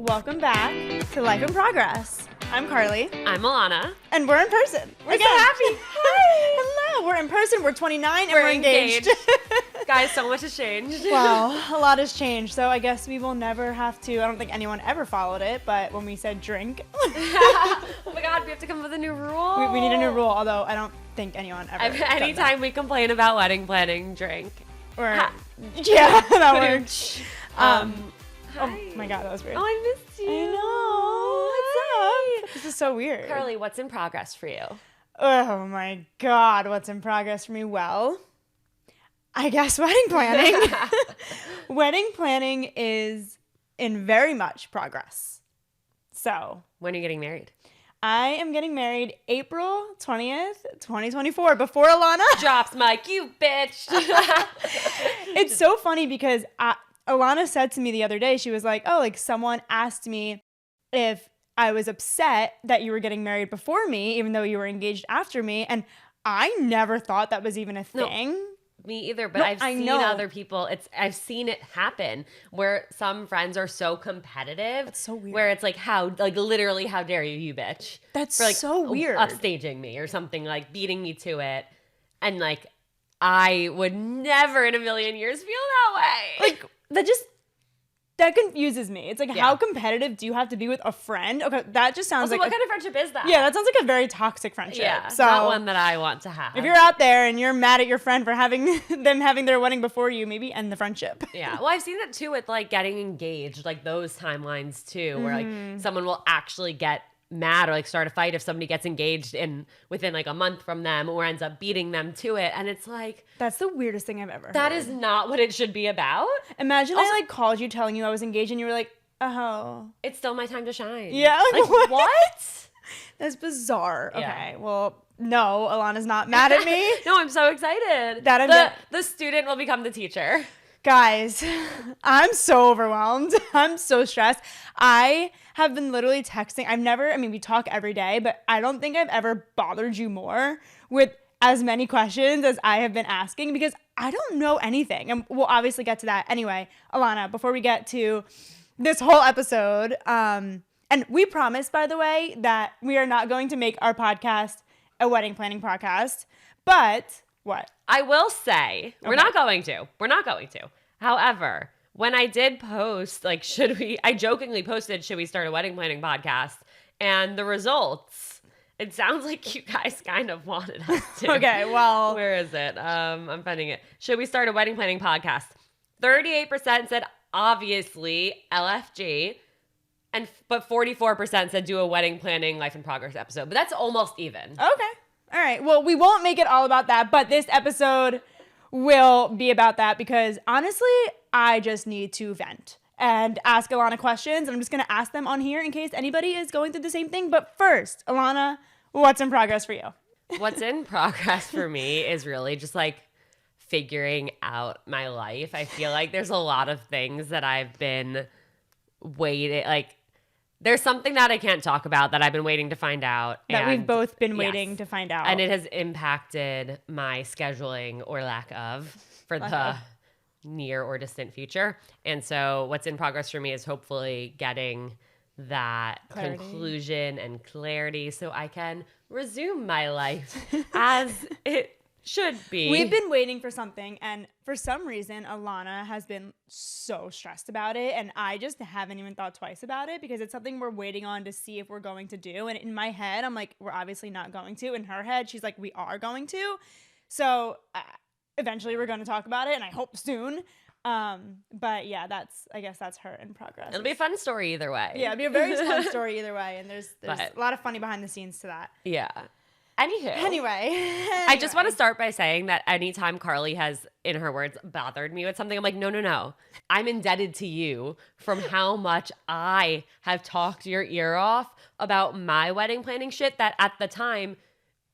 Welcome back to Life in Progress. I'm Carly. I'm Ilana. And we're in person. We're so happy. Hi. Hello. We're in person. We're 29 and we're engaged. Guys, so much has changed. Wow, a lot has changed. So I guess we will never have to, I don't think anyone ever followed it, but when we said drink. Oh my God, we have to come up with a new rule. We need a new rule, although I don't think anyone ever Anytime we complain about wedding planning, drink. Or, yeah, that works. Hi. Oh my God, that was weird. Oh, I missed you. I know. What's up? This is so weird. Carly, what's in progress for you? Oh my God, what's in progress for me? Well, I guess wedding planning. Wedding planning is in very much progress. So, when are you getting married? I am getting married April 20th, 2024, before Ilana drops mic, you bitch. It's so funny because Ilana said to me the other day, she was like, oh, like someone asked me if I was upset that you were getting married before me, even though you were engaged after me. And I never thought that was even a thing. No, me either, but I've seen other people. I've seen it happen where some friends are so competitive. That's so weird. Where it's like, literally, how dare you bitch? That's for, so weird. Upstaging me or something, like beating me to it. And like, I would never in a million years feel that way. Like, that confuses me. It's like, how competitive do you have to be with a friend? Okay, that just sounds also, like what kind of friendship is that? Yeah, that sounds like a very toxic friendship. Yeah, so not one that I want to have. If you're out there and you're mad at your friend for having their wedding before you, maybe end the friendship. Yeah, well, I've seen that too with like getting engaged, like those timelines too, where like someone will actually get mad or like start a fight if somebody gets engaged within like a month from them or ends up beating them to it. And it's like, that's the weirdest thing I've ever heard. That is not what it should be about. Imagine I like called you telling you I was engaged and you were like, oh, it's still my time to shine. Yeah. Like what? That's bizarre. Yeah. Okay. Well, no, Ilana's not mad at me. No, I'm so excited. The student will become the teacher. Guys, I'm so overwhelmed. I'm so stressed. I have been literally texting. We talk every day, but I don't think I've ever bothered you more with as many questions as I have been asking because I don't know anything. And we'll obviously get to that. Anyway, Ilana, before we get to this whole episode, and we promise, by the way, that we are not going to make our podcast a wedding planning podcast, but what? I will say, we're not going to. However, when I did post, like, I jokingly posted, should we start a wedding planning podcast? And the results, it sounds like you guys kind of wanted us to. Okay, well. Where is it? I'm finding it. Should we start a wedding planning podcast? 38% said, obviously, LFG. But 44% said do a wedding planning life in progress episode. But that's almost even. Okay. All right. Well, we won't make it all about that, but this episode will be about that because honestly, I just need to vent and ask Ilana questions. And I'm just going to ask them on here in case anybody is going through the same thing. But first, Ilana, what's in progress for you? What's in progress for me is really just like figuring out my life. I feel like there's a lot of things that I've been waiting, like, there's something that I can't talk about that I've been waiting to find out. That we've both been waiting to find out. And it has impacted my scheduling or lack of for the near or distant future. And so what's in progress for me is hopefully getting that conclusion and clarity so I can resume my life as it should be. We've been waiting for something, and for some reason, Ilana has been so stressed about it, and I just haven't even thought twice about it because it's something we're waiting on to see if we're going to do. And in my head, I'm like, we're obviously not going to. In her head, she's like, we are going to. So eventually we're going to talk about it, and I hope soon. But yeah, I guess that's her in progress. It'll be a fun story either way. Yeah, it'll be a very fun story either way, and there's a lot of funny behind the scenes to that. Yeah. Anyway, I just want to start by saying that anytime Carly has, in her words, bothered me with something, I'm like, no. I'm indebted to you from how much I have talked your ear off about my wedding planning shit that at the time,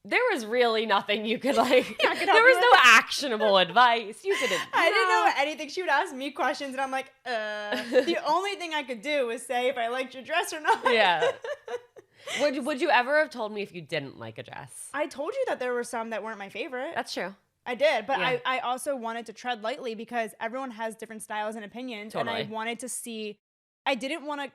there was really nothing you could like. There was no actionable advice. You didn't. I didn't know anything. She would ask me questions, and I'm like, the only thing I could do was say if I liked your dress or not. Yeah. Would you ever have told me if you didn't like a dress? I told you that there were some that weren't my favorite. That's true. I did, but yeah. I also wanted to tread lightly because everyone has different styles and opinions, and I wanted to see. I didn't want to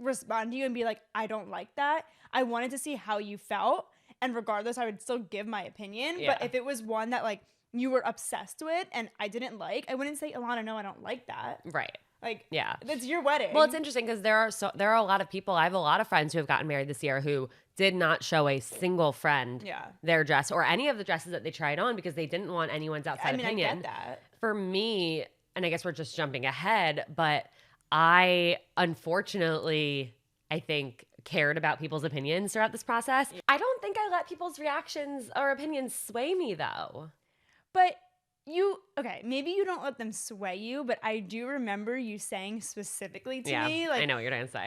respond to you and be like, I don't like that. I wanted to see how you felt. And regardless, I would still give my opinion. Yeah. But if it was one that like you were obsessed with and I didn't like, I wouldn't say, Ilana, no, I don't like that. Right. Like, yeah, it's your wedding. Well, it's interesting because there are a lot of people. I have a lot of friends who have gotten married this year who did not show a single friend their dress or any of the dresses that they tried on because they didn't want anyone's outside opinion. I get that. For me, and I guess we're just jumping ahead, but I unfortunately, I think, cared about people's opinions throughout this process. I don't think I let people's reactions or opinions sway me though. But maybe you don't let them sway you, but I do remember you saying specifically to me, like, I know what you're going to say.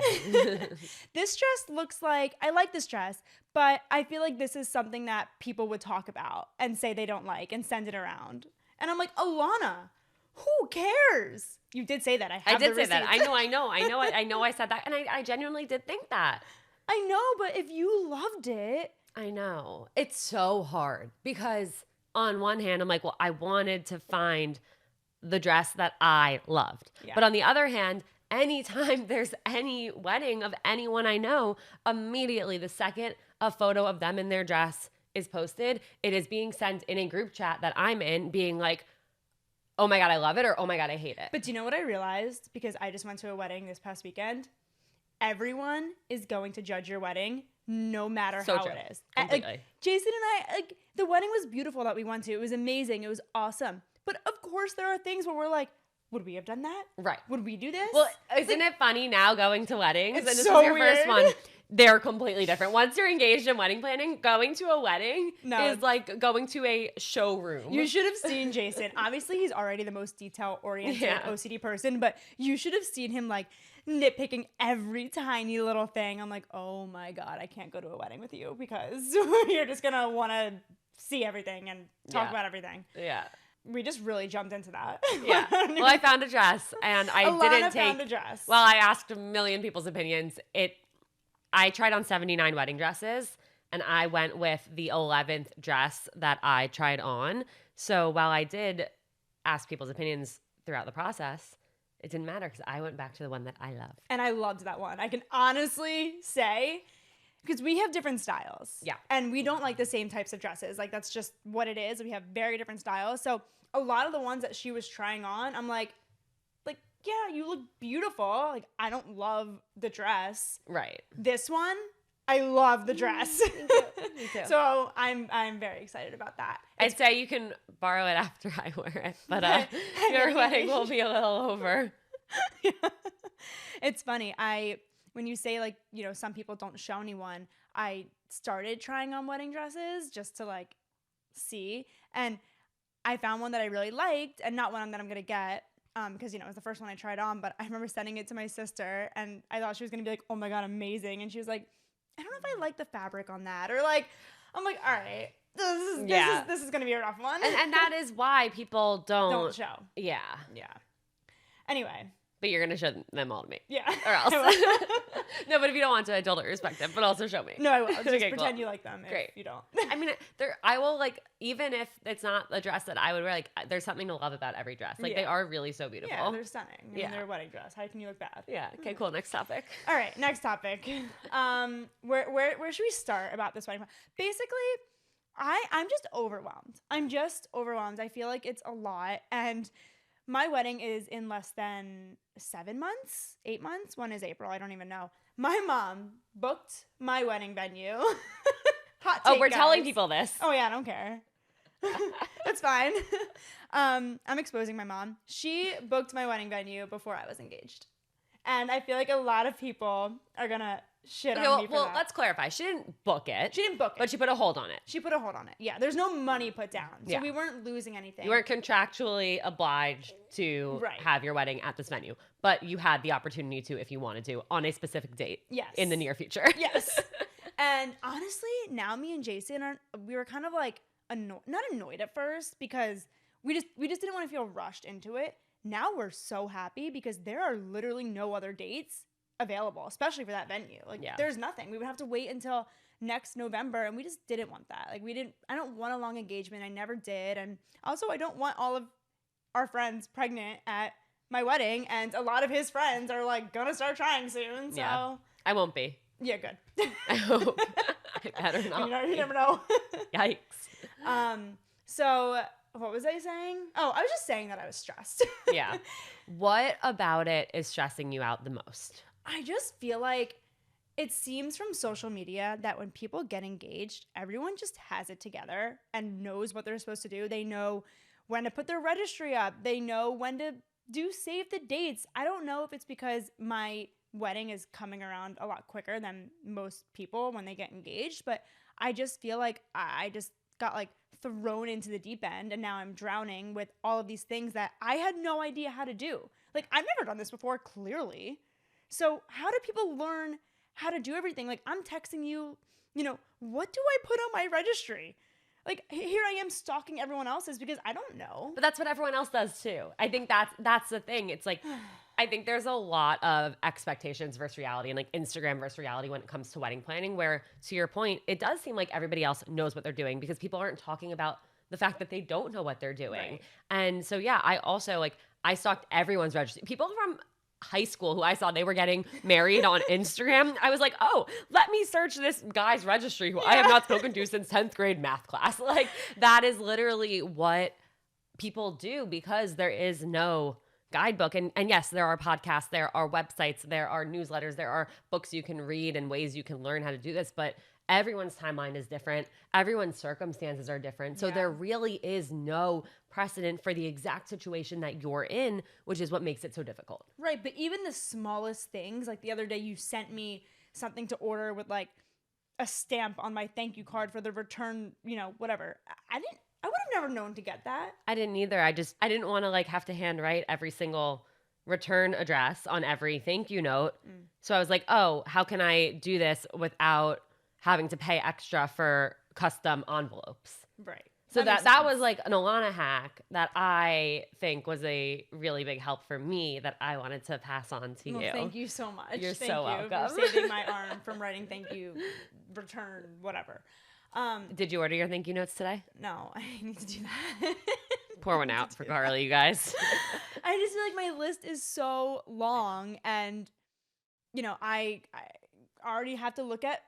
This dress looks like, I like this dress, but I feel like this is something that people would talk about and say they don't like and send it around. And I'm like, Ilana, who cares? You did say that. I did say that. I know. I said that. And I genuinely did think that. I know, but if you loved it. I know. It's so hard because on one hand, I'm like, well, I wanted to find the dress that I loved. Yeah. But on the other hand, anytime there's any wedding of anyone I know, immediately the second a photo of them in their dress is posted, it is being sent in a group chat that I'm in being like, oh my God, I love it, or oh my God, I hate it. But do you know what I realized? Because I just went to a wedding this past weekend. Everyone is going to judge your wedding no matter how it is. Completely. Like, Jason and I, like, the wedding was beautiful that we went to. It was amazing. It was awesome. But of course there are things where we're like, would we have done that? Right. Would we do this? Well, isn't it funny now going to weddings? It's and this so is your weird. first one. They're completely different. Once you're engaged in wedding planning, going to a wedding is like going to a showroom. You should have seen Jason. Obviously, he's already the most detail-oriented OCD person, but you should have seen him like nitpicking every tiny little thing. I'm like, oh my God, I can't go to a wedding with you because you're just going to want to see everything and talk about everything. Yeah. We just really jumped into that. Yeah. Well, I found a dress and I found a dress. Well, I asked a million people's opinions. I tried on 79 wedding dresses and I went with the 11th dress that I tried on. So while I did ask people's opinions throughout the process, it didn't matter because I went back to the one that I loved. And I loved that one. I can honestly say, because we have different styles. Yeah. And we don't like the same types of dresses. Like, that's just what it is. We have very different styles. So a lot of the ones that she was trying on, I'm like, yeah, you look beautiful. Like, I don't love the dress. Right. This one, I love the dress. Me too. So I'm very excited about that. I'd say you can borrow it after I wear it, but your wedding will be a little over. Yeah. It's funny. When you say, like, you know, some people don't show anyone, I started trying on wedding dresses just to, like, see. And I found one that I really liked and not one that I'm going to get. Because, you know, it was the first one I tried on, but I remember sending it to my sister and I thought she was going to be like, oh my God, amazing. And she was like, I don't know if I like the fabric on that. Or like, I'm like, all right, this is going to be a rough one. And that is why people don't show. Yeah. Yeah. Anyway. But you're going to show them all to me. Yeah. Or else. No, but if you don't want to, I totally respect them, but also show me. No, I will. Just okay, pretend you like them Great. If you don't. I mean, I will, like, even if it's not a dress that I would wear, like, there's something to love about every dress. Like, they are really so beautiful. Yeah, they're stunning. I mean, they're a wedding dress. How can you look bad? Yeah. Okay, cool. Next topic. All right, next topic. Where should we start about this wedding? Basically, I'm just overwhelmed. I feel like it's a lot. And my wedding is in less than 7 months, 8 months. When is April? I don't even know. My mom booked my wedding venue. Hot take, we're guys. telling people this. Oh yeah, I don't care. That's fine. I'm exposing my mom. She booked my wedding venue before I was engaged. And I feel like a lot of people are going to shit on me for that. Let's clarify. She didn't book it. But she put a hold on it. She put a hold on it. Yeah, there's no money put down. So we weren't losing anything. You weren't contractually obliged to have your wedding at this venue. But you had the opportunity to, if you wanted to, on a specific date. Yes. In the near future. Yes. And honestly, now me and Jason we were kind of like not annoyed at first because we just didn't want to feel rushed into it. Now we're so happy because there are literally no other dates available, especially for that venue. Like, there's nothing. We would have to wait until next November, and we just didn't want that. Like, I don't want a long engagement. I never did. And also, I don't want all of our friends pregnant at my wedding, and a lot of his friends are like gonna start trying soon. So Yeah. I won't be. Yeah, good. I hope. I better not. You never know. Yikes. So what was I saying? Oh, I was just saying that I was stressed. Yeah. What about it is stressing you out the most? I just feel like it seems from social media that when people get engaged, everyone just has it together and knows what they're supposed to do. They know when to put their registry up. They know when to do save the dates. I don't know if it's because my wedding is coming around a lot quicker than most people when they get engaged, but I just feel like I just got like thrown into the deep end, and now I'm drowning with all of these things that I had no idea how to do. Like, I've never done this before, clearly. So how do people learn how to do everything? Like, I'm texting you, what do I put on my registry? Like, here I am stalking everyone else's because I don't know. But that's what everyone else does too. I think that's the thing. It's like, I think there's a lot of expectations versus reality, and like Instagram versus reality when it comes to wedding planning, where, to your point, it does seem like everybody else knows what they're doing because people aren't talking about the fact that they don't know what they're doing. Right. And so, yeah, I also I stalked everyone's registry. People from high school who I saw they were getting married on Instagram, I was like, oh, let me search this guy's registry who I have not spoken to since 10th grade math class. Like, that is literally what people do because there is no guidebook. And yes, there are podcasts, there are websites, there are newsletters, there are books you can read and ways you can learn how to do this, but everyone's timeline is different. Everyone's circumstances are different. So there really is no precedent for the exact situation that you're in, which is what makes it so difficult. Right. But even the smallest things, like the other day you sent me something to order with like a stamp on my thank you card for the return, whatever. I would have never known to get that. I didn't either. I didn't want to like have to handwrite every single return address on every thank you note. So I was like, oh, how can I do this without having to pay extra for custom envelopes? Right. So that was like an Ilana hack that I think was a really big help for me that I wanted to pass on to you. Thank you so much. You're thank so you welcome. for saving my arm from writing thank you, return, whatever. Did you order your thank you notes today? No, I need to do that. Pour one out for Carly, you guys. I just feel like my list is so long, and I already have to look at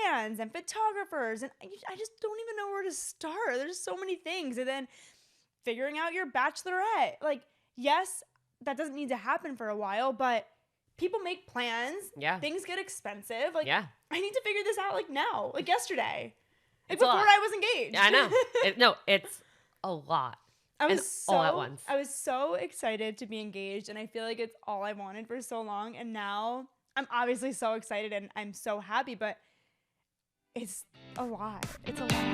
bands and photographers, and I just don't even know where to start. There's so many things. And then figuring out your bachelorette. Like, yes, that doesn't need to happen for a while, but people make plans. Yeah. Things get expensive. Like, yeah. I need to figure this out like now, like yesterday. Like It's before I was engaged. I know. It's a lot. All at once. I was so excited to be engaged, and I feel like it's all I wanted for so long. And now I'm obviously so excited and I'm so happy, but it's a lot. It's a lot.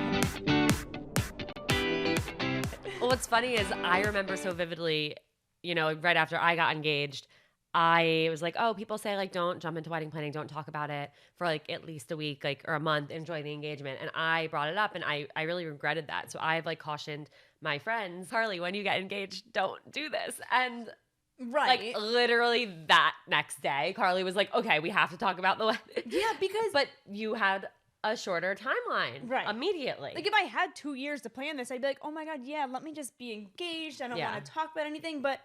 Well, what's funny is I remember so vividly, right after I got engaged, I was like, oh, people say like, don't jump into wedding planning. Don't talk about it for like at least a week, like, or a month, enjoy the engagement. And I brought it up and I really regretted that. So I've like cautioned my friends, Carly, when you get engaged, don't do this. And right. like literally that next day, Carly was like, okay, we have to talk about the wedding. Yeah, because. But you had a shorter timeline immediately. Like if I had 2 years to plan this, I'd be like, oh my God, yeah, let me just be engaged. I don't want to talk about anything. But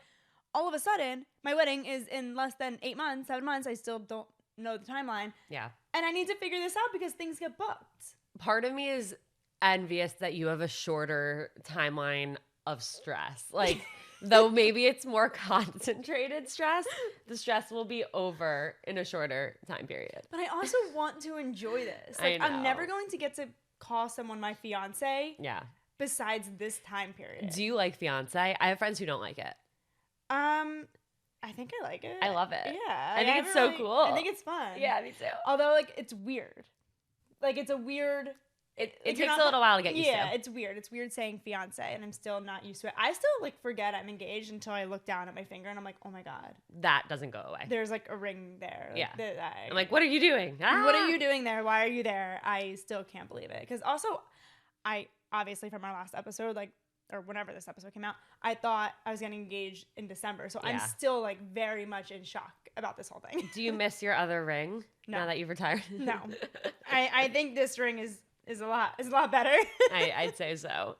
all of a sudden, my wedding is in less than 8 months, 7 months. I still don't know the timeline. Yeah. And I need to figure this out because things get booked. Part of me is envious that you have a shorter timeline of stress. Like, though maybe it's more concentrated stress, the stress will be over in a shorter time period. But I also want to enjoy this. Like, I'm never going to get to call someone my fiance. Yeah. Besides this time period. Do you like fiance? I have friends who don't like it. I think I like it. I love it. Yeah. I think it's so cool. I think it's fun. Yeah, me too. Although, like, it's weird. Like, it's a weird... It takes a little while to get used to. Yeah, it's weird. It's weird saying fiance, and I'm still not used to it. I still, like, forget I'm engaged until I look down at my finger, and I'm like, oh, my God. That doesn't go away. There's, like, a ring there. Like, yeah. I'm like, what are you doing? Ah! What are you doing there? Why are you there? I still can't believe it. Because also, obviously, from our last episode, like, or whenever this episode came out, I thought I was getting engaged in December. So I'm still like very much in shock about this whole thing. Do you miss your other ring now that you've retired? No. I think this ring is a lot better. I'd say so.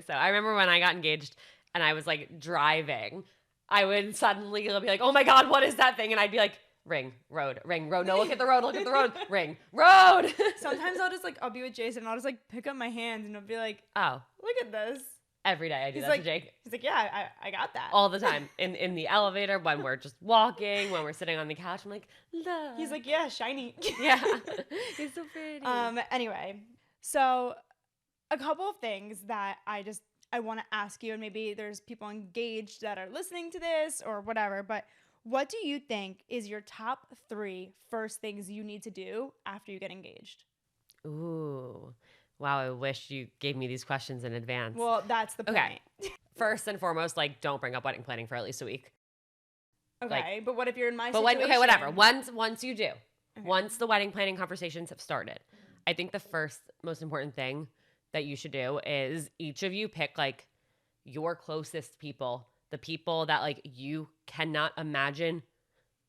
I remember when I got engaged and I was like driving I would suddenly be like, oh my God, what is that thing? And I'd be like, ring, road, no, look at the road, ring, road. Sometimes I'll be with Jason and I'll just like pick up my hands and I'll be like, oh, look at this. Every day I do that to Jake. He's like, yeah, I got that. All the time. In the elevator, when we're just walking, when we're sitting on the couch, I'm like, look. He's like, yeah, shiny. Yeah. He's so pretty. Anyway, so a couple of things that I want to ask you, and maybe there's people engaged that are listening to this or whatever, but what do you think is your top 3 first things you need to do after you get engaged? Ooh. Wow, I wish you gave me these questions in advance. Well, that's the point. Okay. First and foremost, like, don't bring up wedding planning for at least a week. Okay, like, but what if you're in my situation? Okay, whatever. Once you do, once the wedding planning conversations have started, I think the first most important thing that you should do is each of you pick like your closest people, the people that like you cannot imagine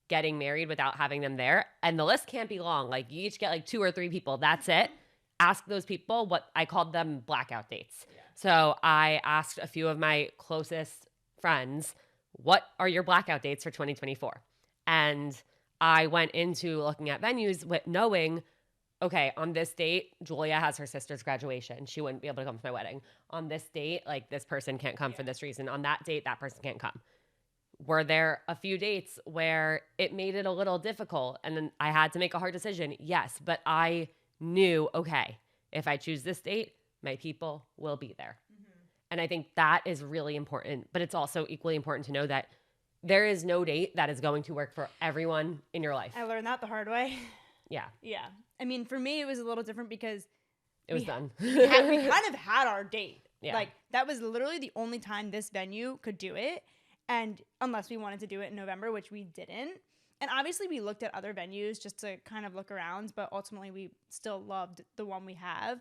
getting married without having them there. And the list can't be long. Like you each get like 2 or 3 people. That's it. Ask those people what I called them blackout dates. Yeah. So I asked a few of my closest friends, what are your blackout dates for 2024? And I went into looking at venues with knowing, okay, on this date, Julia has her sister's graduation. She wouldn't be able to come to my wedding. On this date, like this person can't come for this reason. On that date, that person can't come. Were there a few dates where it made it a little difficult and then I had to make a hard decision? Yes, but I knew, okay, if I choose this date, my people will be there. Mm-hmm. And I think that is really important, but it's also equally important to know that there is no date that is going to work for everyone in your life. I learned that the hard way. Yeah. Yeah. I mean, for me, it was a little different because it was done. we kind of had our date. Yeah. Like that was literally the only time this venue could do it. And unless we wanted to do it in November, which we didn't. And obviously we looked at other venues just to kind of look around, but ultimately we still loved the one we have.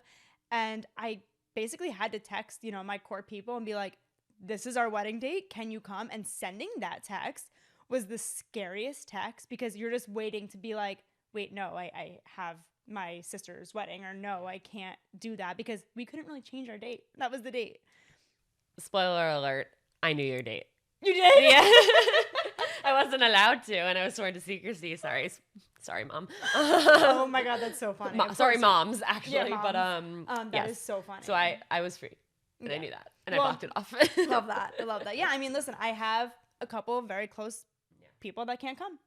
And I basically had to text, my core people and be like, this is our wedding date. Can you come? And sending that text was the scariest text because you're just waiting to be like, wait, no, I have my sister's wedding, or no, I can't do that because we couldn't really change our date. That was the date. Spoiler alert, I knew your date. You did? Yeah. I wasn't allowed to, and I was sworn to secrecy. Sorry, Mom. Oh my God, that's so funny. Sorry, moms, actually. Yeah, moms. But that is so funny. So I was free, and I knew that, and I blocked it off. Love that. I love that. Yeah, I mean, listen, I have a couple of very close people that can't come.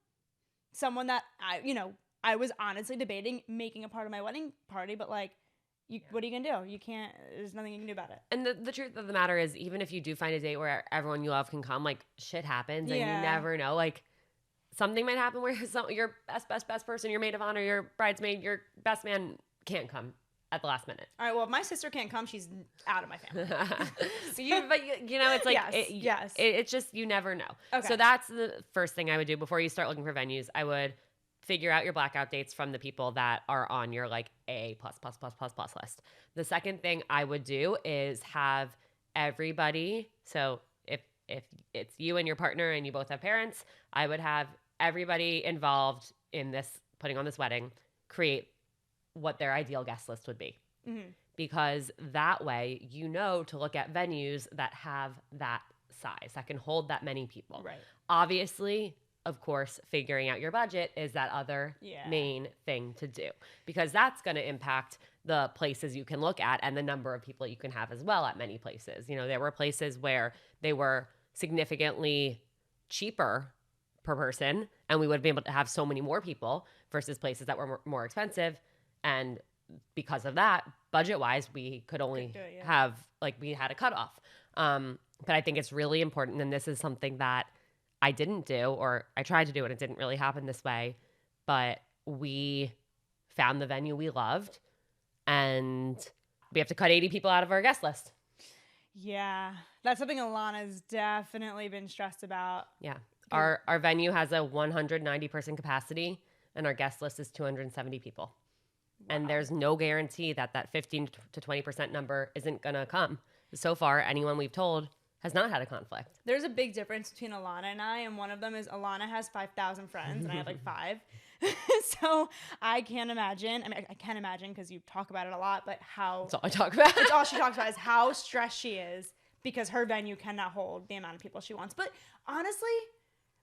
Someone that I was honestly debating making a part of my wedding party, but like, what are you gonna do? You can't. There's nothing you can do about it. And the truth of the matter is, even if you do find a date where everyone you love can come, like shit happens, and you never know. Like something might happen where your best person, your maid of honor, your bridesmaid, your best man can't come at the last minute. All right. Well, if my sister can't come, she's out of my family. It's like yes. It's just you never know. Okay. So that's the first thing I would do before you start looking for venues. I would figure out your blackout dates from the people that are on your like AA plus list. The second thing I would do is have everybody. So if it's you and your partner and you both have parents, I would have everybody involved in this, putting on this wedding, create what their ideal guest list would be. Mm-hmm. Because that way, to look at venues that have that size, that can hold that many people. Right. Obviously, of course, figuring out your budget is that other main thing to do, because that's going to impact the places you can look at and the number of people you can have as well at many places. There were places where they were significantly cheaper per person and we would be able to have so many more people versus places that were more expensive. And because of that, budget-wise, we could only have, we had a cutoff. But I think it's really important, and this is something that I didn't do, or I tried to do it. It didn't really happen this way, but we found the venue we loved, and we have to cut 80 people out of our guest list. Yeah, that's something Ilana's definitely been stressed about. Yeah, our venue has a 190-person capacity, and our guest list is 270 people. Wow. And there's no guarantee that 15 to 20% number isn't going to come. So far, anyone we've told has not had a conflict. There's a big difference between Ilana and I, and one of them is Ilana has 5,000 friends, and I have like 5. So I can't imagine. I mean, I can imagine because you talk about it a lot, but how... That's all I talk about. It's all she talks about is how stressed she is because her venue cannot hold the amount of people she wants. But honestly,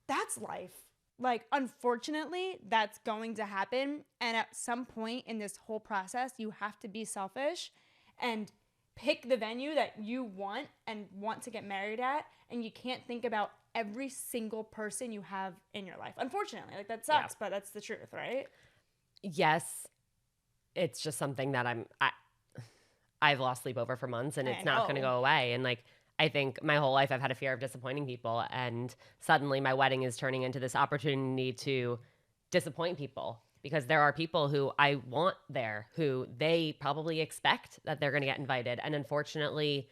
that's life. Like, unfortunately, that's going to happen. And at some point in this whole process, you have to be selfish and pick the venue that you want and want to get married at. And you can't think about every single person you have in your life. Unfortunately, like, that sucks, but that's the truth, right? Yes. It's just something that I've lost sleep over for months, and it's not going to go away. And like, I think my whole life I've had a fear of disappointing people, and suddenly my wedding is turning into this opportunity to disappoint people, because there are people who I want there who they probably expect that they're going to get invited. And unfortunately,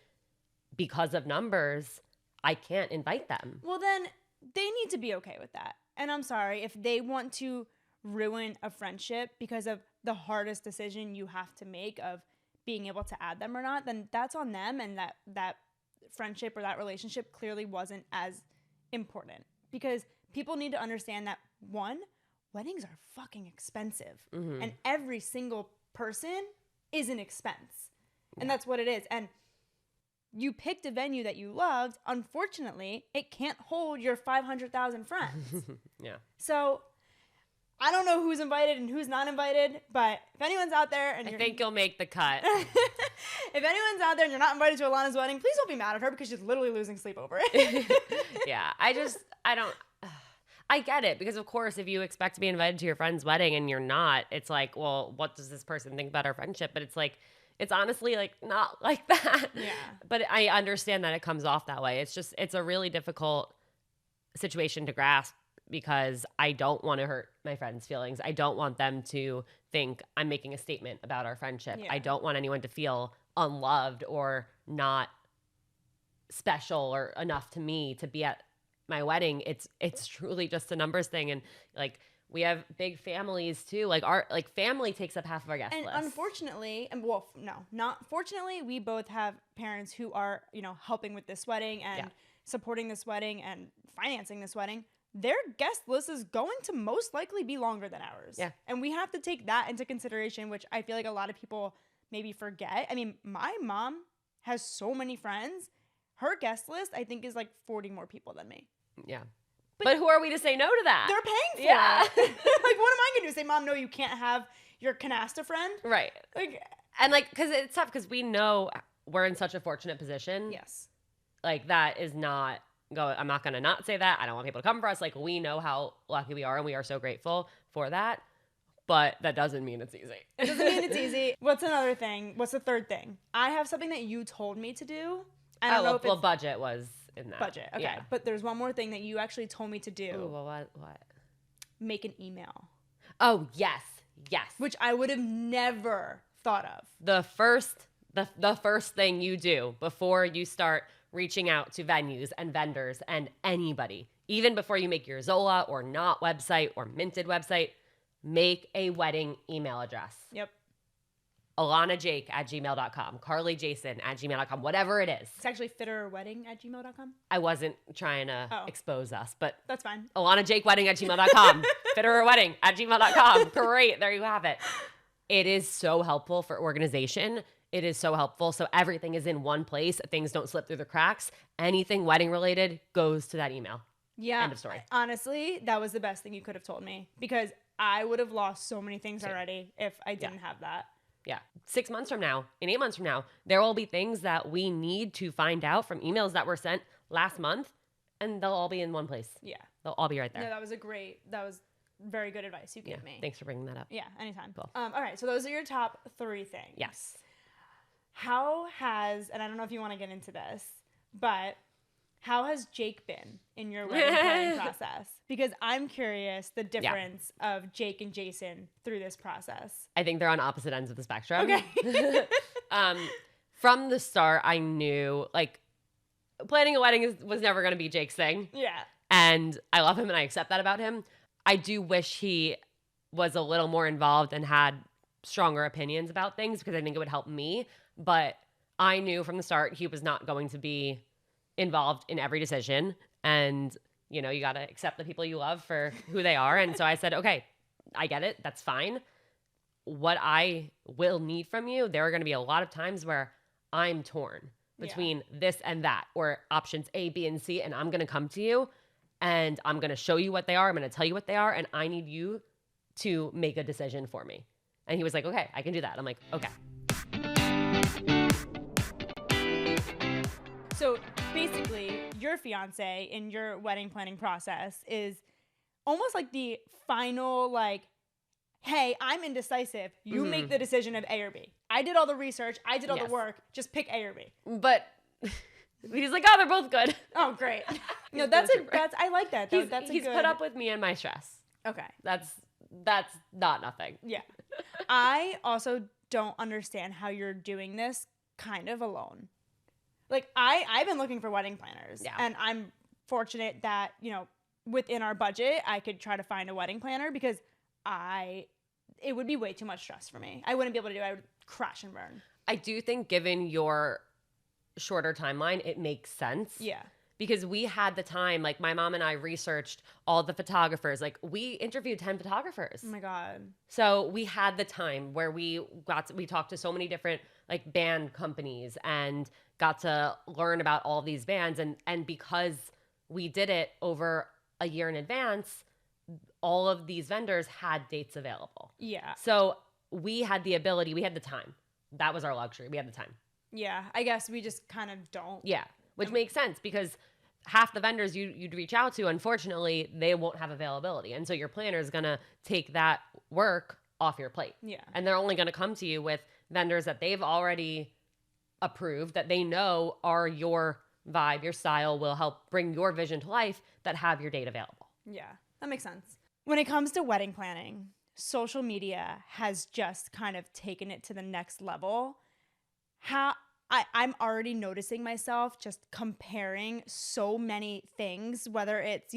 because of numbers, I can't invite them. Well, then they need to be okay with that. And I'm sorry, if they want to ruin a friendship because of the hardest decision you have to make of being able to add them or not, then that's on them, and that friendship or that relationship clearly wasn't as important. Because people need to understand that, one, weddings are fucking expensive, and every single person is an expense, and that's what it is. And you picked a venue that you loved. Unfortunately, it can't hold your 500,000 friends. Yeah. So I don't know who's invited and who's not invited, but if anyone's out there and I think you'll make the cut. If anyone's out there and you're not invited to Ilana's wedding, please don't be mad at her, because she's literally losing sleep over it. Yeah. I get it, because of course, if you expect to be invited to your friend's wedding and you're not, it's like, well, what does this person think about our friendship? But it's like, it's honestly like not like that. Yeah. But I understand that it comes off that way. It's a really difficult situation to grasp, because I don't want to hurt my friends' feelings. I don't want them to think I'm making a statement about our friendship. Yeah. I don't want anyone to feel unloved or not special or enough to me to be at my wedding. It's truly just a numbers thing. And like, we have big families too. Like, our family takes up half of our guest list. And unfortunately, not fortunately, we both have parents who are, helping with this wedding and supporting this wedding and financing this wedding. Their guest list is going to most likely be longer than ours. Yeah. And we have to take that into consideration, which I feel like a lot of people maybe forget. I mean, my mom has so many friends. Her guest list, I think, is like 40 more people than me. Yeah. But who are we to say no to that? They're paying for it. Like, what am I going to do? Say, Mom, no, you can't have your canasta friend? Right. Like, and like, because it's tough, because we know we're in such a fortunate position. Yes. Like, that is not I'm not going to not say that. I don't want people to come for us. Like, we know how lucky we are, and we are so grateful for that. But that doesn't mean it's easy. It doesn't mean it's easy. What's another thing? What's the third thing? I have something that you told me to do. I don't know if it's budget was in that. Budget. Okay. Yeah. But there's one more thing that you actually told me to do. Ooh, well, what? Make an email. Oh, yes. Yes. Which I would have never thought of. The first thing you do before you start reaching out to venues and vendors and anybody, even before you make your Zola or Not website or Minted website, make a wedding email address. Yep. IlanaJake@gmail.com, CarlyJason@gmail.com, whatever it is. It's actually fitterwedding@gmail.com. I wasn't trying to expose us, but that's fine. IlanaJakeWedding@gmail.com, fitterwedding@gmail.com. Great. There you have it. It is so helpful for organization. It is so helpful. So everything is in one place. Things don't slip through the cracks. Anything wedding related goes to that email. Yeah. End of story. Honestly, that was the best thing you could have told me, because I would have lost so many things already if I didn't have that. Yeah. 6 months from now, in 8 months from now, there will be things that we need to find out from emails that were sent last month, and they'll all be in one place. Yeah. They'll all be right there. No, that was very good advice you gave me. Thanks for bringing that up. Yeah, anytime. Cool. All right, so those are your top 3 things. Yes. And I don't know if you want to get into this, but how has Jake been in your wedding planning process? Because I'm curious the difference of Jake and Jason through this process. I think they're on opposite ends of the spectrum. Okay. From the start, I knew, like, planning a wedding was never going to be Jake's thing. Yeah. And I love him and I accept that about him. I do wish he was a little more involved and had stronger opinions about things, because I think it would help me. But I knew from the start he was not going to be involved in every decision. And, you got to accept the people you love for who they are. And so I said, okay, I get it. That's fine. What I will need from you, there are going to be a lot of times where I'm torn. between this and that, or options A, B, and C, and I'm going to come to you and I'm going to show you what they are. I'm going to tell you what they are, and I need you to make a decision for me. And he was like, okay, I can do that. I'm like, okay. So basically, your fiance in your wedding planning process is almost like the final, like, hey, I'm indecisive. You make the decision of A or B. I did all the research. I did all the work. Just pick A or B. But he's like, oh, they're both good. Oh, great. No, I like that. He's put up with me and my stress. Okay. That's not nothing. Yeah. I also don't understand how you're doing this kind of alone. Like, I've been looking for wedding planners. Yeah. And I'm fortunate that, within our budget, I could try to find a wedding planner because it would be way too much stress for me. I wouldn't be able to do it. I would crash and burn. I do think given your shorter timeline, it makes sense. Yeah. Because we had the time, like my mom and I researched all the photographers. Like we interviewed 10 photographers. Oh my God. So we had the time where we talked to so many different like band companies and got to learn about all these bands. And because we did it over a year in advance, all of these vendors had dates available. Yeah. So we had the ability, we had the time. That was our luxury. We had the time. Yeah. I guess we just kind of don't. Yeah. Which makes sense because half the vendors you'd reach out to, unfortunately, they won't have availability. And so your planner is going to take that work off your plate. Yeah. And they're only going to come to you with vendors that they've already approved, that they know are your vibe, your style, will help bring your vision to life, that have your date available. Yeah, that makes sense. When it comes to wedding planning, social media has just kind of taken it to the next level. I'm already noticing myself just comparing so many things, whether it's,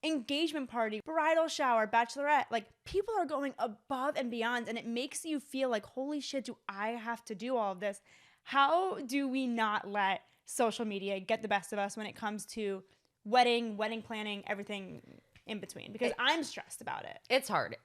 engagement party, bridal shower, bachelorette, like people are going above and beyond, and it makes you feel like, holy shit, do I have to do all of this? How do we not let social media get the best of us when it comes to wedding planning, everything in between? Because I'm stressed about it. It's hard.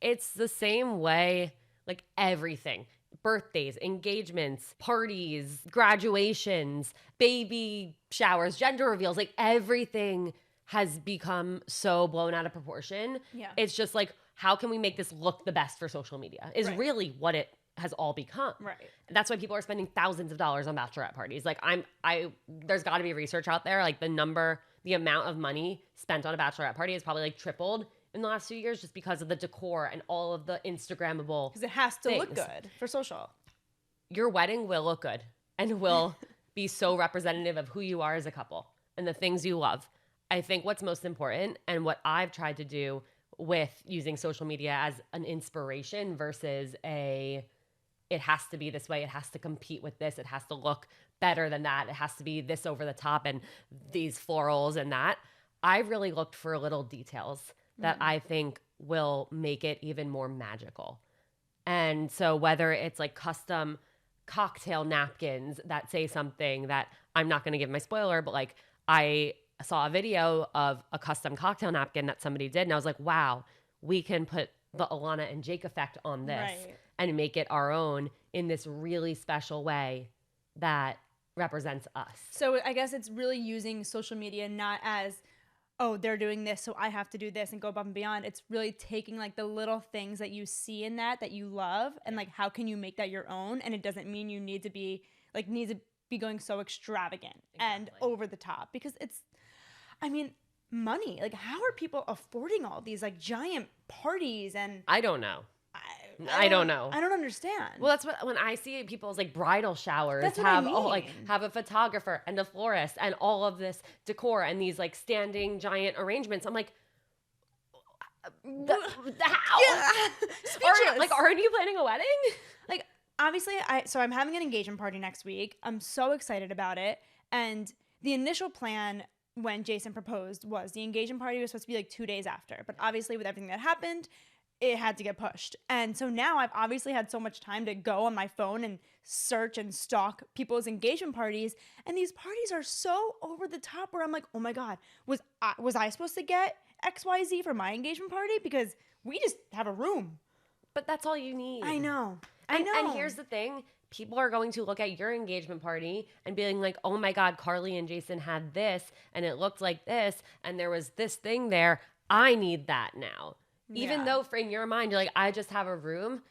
It's the same way, like everything. Birthdays, engagements, parties, graduations, baby showers, gender reveals, like everything has become so blown out of proportion. Yeah. It's just like, how can we make this look the best for social media is really what it has all become. Right. That's why people are spending thousands of dollars on bachelorette parties. Like there's got to be research out there. Like the amount of money spent on a bachelorette party has probably like tripled in the last few years just because of the decor and all of the Instagrammable because it has to things. look good for social. Your wedding will look good and will be so representative of who you are as a couple and the things you love. I think what's most important, and what I've tried to do with using social media as an inspiration versus it has to be this way, it has to compete with this, it has to look better than that, it has to be this over the top and these florals and that. I really looked for little details that I think will make it even more magical. And so whether it's like custom cocktail napkins that say something that I'm not going to give my spoiler, but like I saw a video of a custom cocktail napkin that somebody did. And I was like, wow, we can put the Ilana and Jake effect on this and make it our own in this really special way that represents us. So I guess it's really using social media not as, oh, they're doing this, so I have to do this and go above and beyond. It's really taking like the little things that you see in that you love, and like how can you make that your own? And it doesn't mean you need to be going so extravagant and over the top, because it's, money. Like, how are people affording all these like giant parties? And I don't know. I don't know. I don't understand. Well, that's what, when I see people's like bridal showers have a photographer and a florist and all of this decor and these like standing giant arrangements, I'm like, how? Yeah. Aren't you planning a wedding? Like, obviously, I'm having an engagement party next week. I'm so excited about it. And the initial plan when Jason proposed was the engagement party was supposed to be like 2 days after. But obviously, with everything that happened, it had to get pushed. And so now I've obviously had so much time to go on my phone and search and stalk people's engagement parties. And these parties are so over the top where I'm like, oh my God, was I supposed to get XYZ for my engagement party? Because we just have a room. But that's all you need. I know. And here's the thing. people are going to look at your engagement party and being like, oh my God, Carly and Jason had this and it looked like this and there was this thing there. I need that now. Even though in your mind, you're like, I just have a room.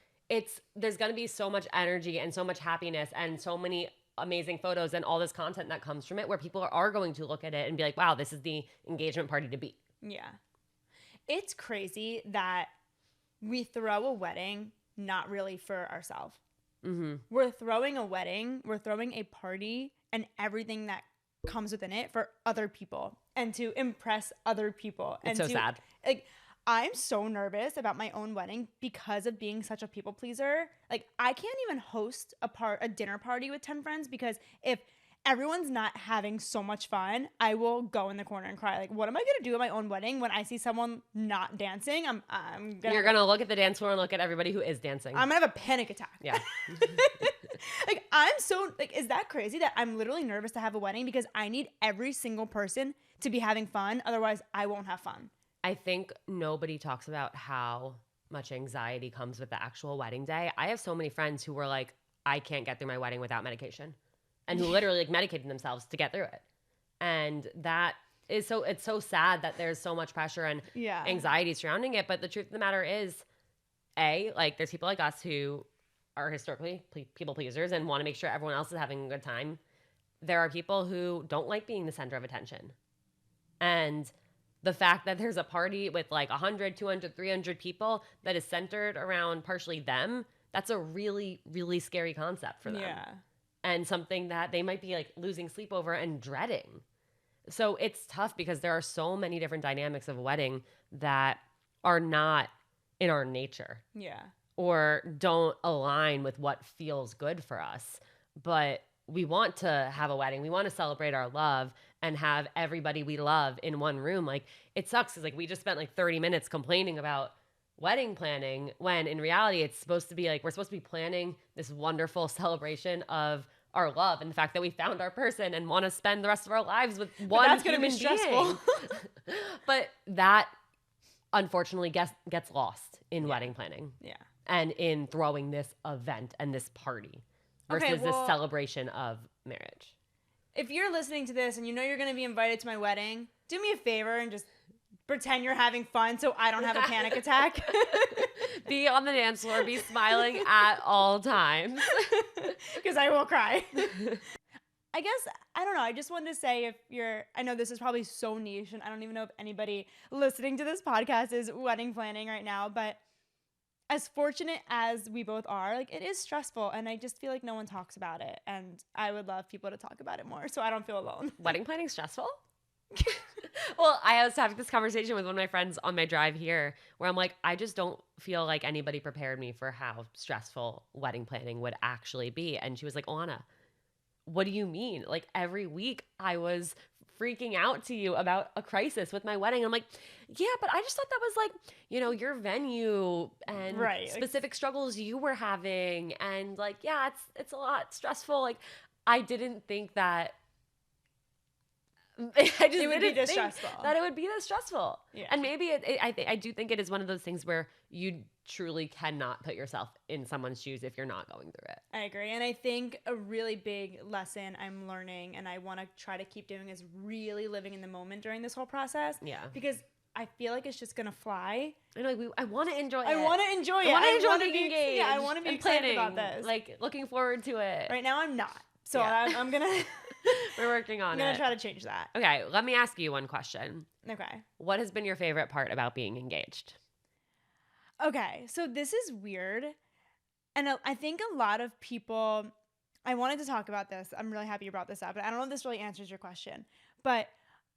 There's going to be so much energy and so much happiness and so many amazing photos and all this content that comes from it where people are going to look at it and be like, wow, this is the engagement party to be. Yeah. It's crazy that we throw a wedding not really for ourselves. Mm-hmm. We're throwing a wedding, we're throwing a party and everything that comes within it for other people and to impress other people. It's so sad. Like, I'm so nervous about my own wedding because of being such a people pleaser. Like, I can't even host a dinner party with 10 friends because if everyone's not having so much fun, I will go in the corner and cry. Like, what am I going to do at my own wedding when I see someone not dancing? You're going to look at the dance floor and look at everybody who is dancing. I'm going to have a panic attack. Yeah. Like, is that crazy that I'm literally nervous to have a wedding because I need every single person to be having fun. Otherwise, I won't have fun. I think nobody talks about how much anxiety comes with the actual wedding day. I have so many friends who were like, I can't get through my wedding without medication. And who literally like medicated themselves to get through it. And that is it's so sad that there's so much pressure and anxiety surrounding it. But the truth of the matter is, like there's people like us who are historically people pleasers and want to make sure everyone else is having a good time. There are people who don't like being the center of attention. And the fact that there's a party with like 100, 200, 300 people that is centered around partially them, that's a really, really scary concept for them. Yeah. And something that they might be like losing sleep over and dreading. So it's tough because there are so many different dynamics of a wedding that are not in our nature. Yeah. Or don't align with what feels good for us. But we want to have a wedding. We want to celebrate our love and have everybody we love in one room. Like, it sucks because like we just spent like 30 minutes complaining about wedding planning when in reality it's supposed to be like we're supposed to be planning this wonderful celebration of our love and the fact that we found our person and want to spend the rest of our lives with one that's gonna human be stressful. But that unfortunately gets lost in wedding planning. Yeah. And in throwing this event and this party versus this celebration of marriage. If you're listening to this and you know you're going to be invited to my wedding, do me a favor and just pretend you're having fun so I don't have a panic attack. Be on the dance floor. Be smiling at all times. Because I will cry. I guess, I don't know. I just wanted to say I know this is probably so niche and I don't even know if anybody listening to this podcast is wedding planning right now, but as fortunate as we both are, like, it is stressful and I just feel like no one talks about it. And I would love people to talk about it more so I don't feel alone. Wedding planning stressful? Well, I was having this conversation with one of my friends on my drive here where I'm like, I just don't feel like anybody prepared me for how stressful wedding planning would actually be. And she was like, Ilana, what do you mean? Like, every week I was freaking out to you about a crisis with my wedding. I'm like, yeah, but I just thought that was like, your venue and specific struggles you were having. And like, yeah, it's a lot stressful. Like, I didn't think that it would be this stressful. That it would be this stressful. Yeah. And maybe I do think it is one of those things where you truly cannot put yourself in someone's shoes if you're not going through it. I agree. And I think a really big lesson I'm learning and I want to try to keep doing is really living in the moment during this whole process. Yeah. Because I feel like it's just going to fly. I know, I want to enjoy it. I want to enjoy it. I want to be engaged. Yeah, I want to be excited about this. Like, looking forward to it. Right now I'm not. So yeah. I'm going to... We're working on it. I'm going to try to change that. Okay, let me ask you one question. Okay. What has been your favorite part about being engaged? Okay, so this is weird. And I think a lot of people... I wanted to talk about this. I'm really happy you brought this up. But I don't know if this really answers your question. But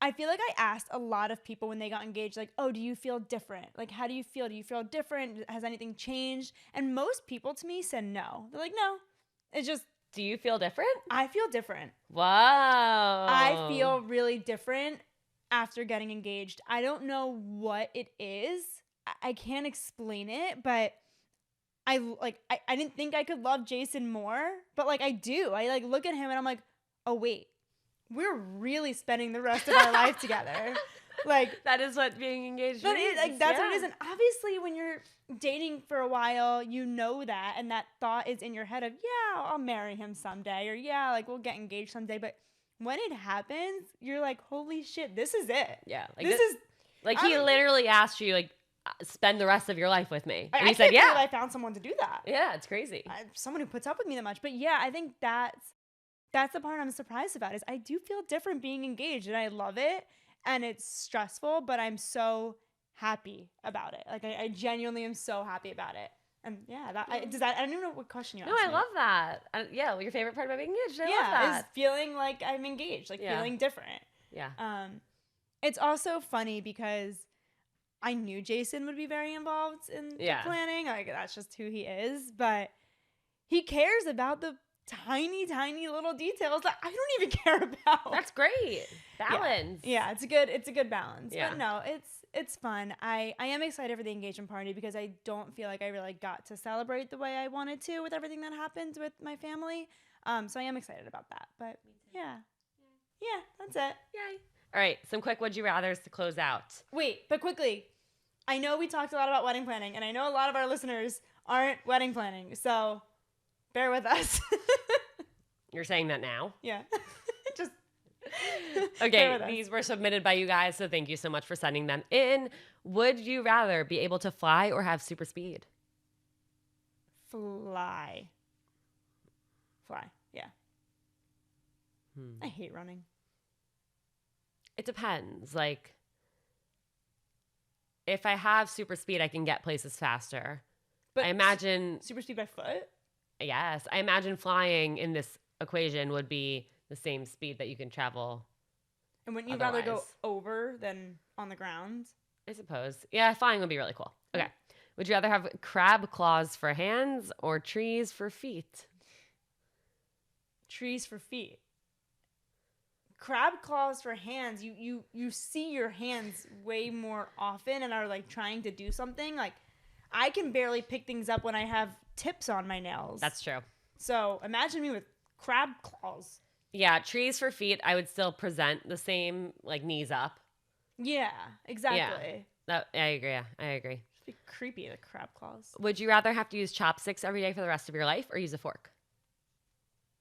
I feel like I asked a lot of people when they got engaged, like, oh, do you feel different? Like, how do you feel? Do you feel different? Has anything changed? And most people to me said no. They're like, no. It's just... Do you feel different? I feel different. Wow. I feel really different after getting engaged. I don't know what it is. I can't explain it, but I didn't think I could love Jason more, but like I do. I like look at him and I'm like, oh wait, we're really spending the rest of our life together. Like that is what being engaged that means. is, like that's what it is. And obviously when you're dating for a while, you know that, and that thought is in your head of, yeah, I'll marry him someday, or yeah, like we'll get engaged someday. But when it happens, you're like, holy shit, this is it. Yeah. Like this is like he literally asked you like spend the rest of your life with me. And I you said, yeah. I found someone to do that. Yeah, it's crazy. Someone who puts up with me that much. But yeah, I think that's the part I'm surprised about is I do feel different being engaged, and I love it, and it's stressful, but I'm so happy about it. Like I genuinely am so happy about it. And yeah, I don't even know what question you asked. No, I love that. Yeah, well, your favorite part about being engaged. I love that. Is feeling like I'm engaged, like feeling different. Yeah. It's also funny because I knew Jason would be very involved in the planning. Like that's just who he is. But he cares about the tiny, tiny little details that I don't even care about. That's great. Balance. Yeah, it's a good balance. Yeah. But no, it's fun. I am excited for the engagement party because I don't feel like I really got to celebrate the way I wanted to with everything that happened with my family. So I am excited about that. But yeah, that's it. Yay. All right, some quick would you rathers to close out. Wait, but quickly, I know we talked a lot about wedding planning, and I know a lot of our listeners aren't wedding planning, so bear with us. You're saying that now? Yeah. Just okay, these were submitted by you guys, so thank you so much for sending them in. Would you rather be able to fly or have super speed? Fly, yeah. I hate running. It depends. Like, if I have super speed, I can get places faster. But I imagine... Super speed by foot? Yes. I imagine flying in this equation would be the same speed that you can travel. And wouldn't you rather go over than on the ground? I suppose. Yeah, flying would be really cool. Okay. Would you rather have crab claws for hands or trees for feet? Trees for feet. Crab claws for hands, you see your hands way more often and are like trying to do something. Like I can barely pick things up when I have tips on my nails. That's true. So imagine me with crab claws. Yeah, trees for feet, I would still present the same, like knees up. Yeah, exactly. Yeah. I agree. Yeah, I agree. It'd be creepy, the crab claws. Would you rather have to use chopsticks every day for the rest of your life or use a fork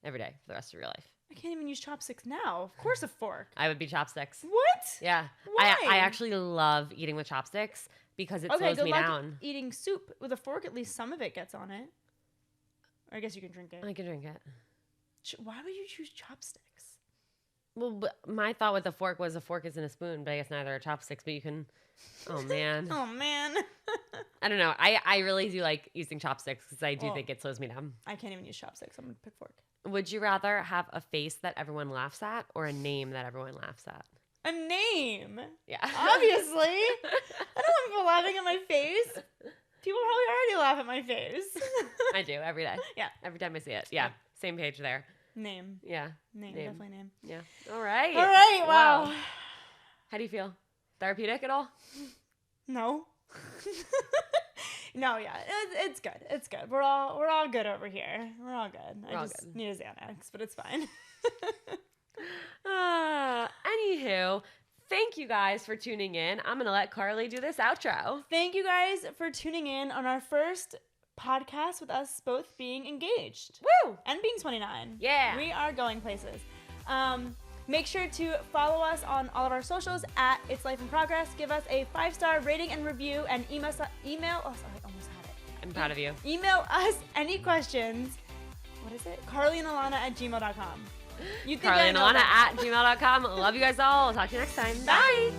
every day for the rest of your life? I can't even use chopsticks now. Of course a fork. I would be chopsticks. What? Yeah. Why? I actually love eating with chopsticks because it slows me down. Eating soup with a fork, at least some of it gets on it. Or I guess you can drink it. I can drink it. Why would you choose chopsticks? Well, but my thought with the fork was a fork isn't a spoon, but I guess neither are chopsticks, but you can... Oh, man. Oh, man. I don't know. I really do like using chopsticks because I do think it slows me down. I can't even use chopsticks. I'm going to pick fork. Would you rather have a face that everyone laughs at or a name that everyone laughs at? A name. Yeah. Obviously. I don't want people laughing at my face. People probably already laugh at my face. I do every day. Yeah. Every time I see it. Yeah. Same page there. Name. Yeah. Name. Definitely name. Yeah. All right. All right. Wow. How do you feel? Therapeutic at all? No. No, yeah, it's good. It's good. We're all good over here. We're all good. I just need a Xanax, but it's fine. Anywho, thank you guys for tuning in. I'm gonna let Carly do this outro. Thank you guys for tuning in on our first podcast with us both being engaged. Woo! And being 29. Yeah. We are going places. Make sure to follow us on all of our socials at It's Life in Progress. Give us a 5-star rating and review, and email. Oh, sorry, I almost had it. I'm proud of you. Email us any questions. What is it? CarlyandIlana@gmail.com. CarlyandIlana@gmail.com. Love you guys all. Talk to you next time. Bye.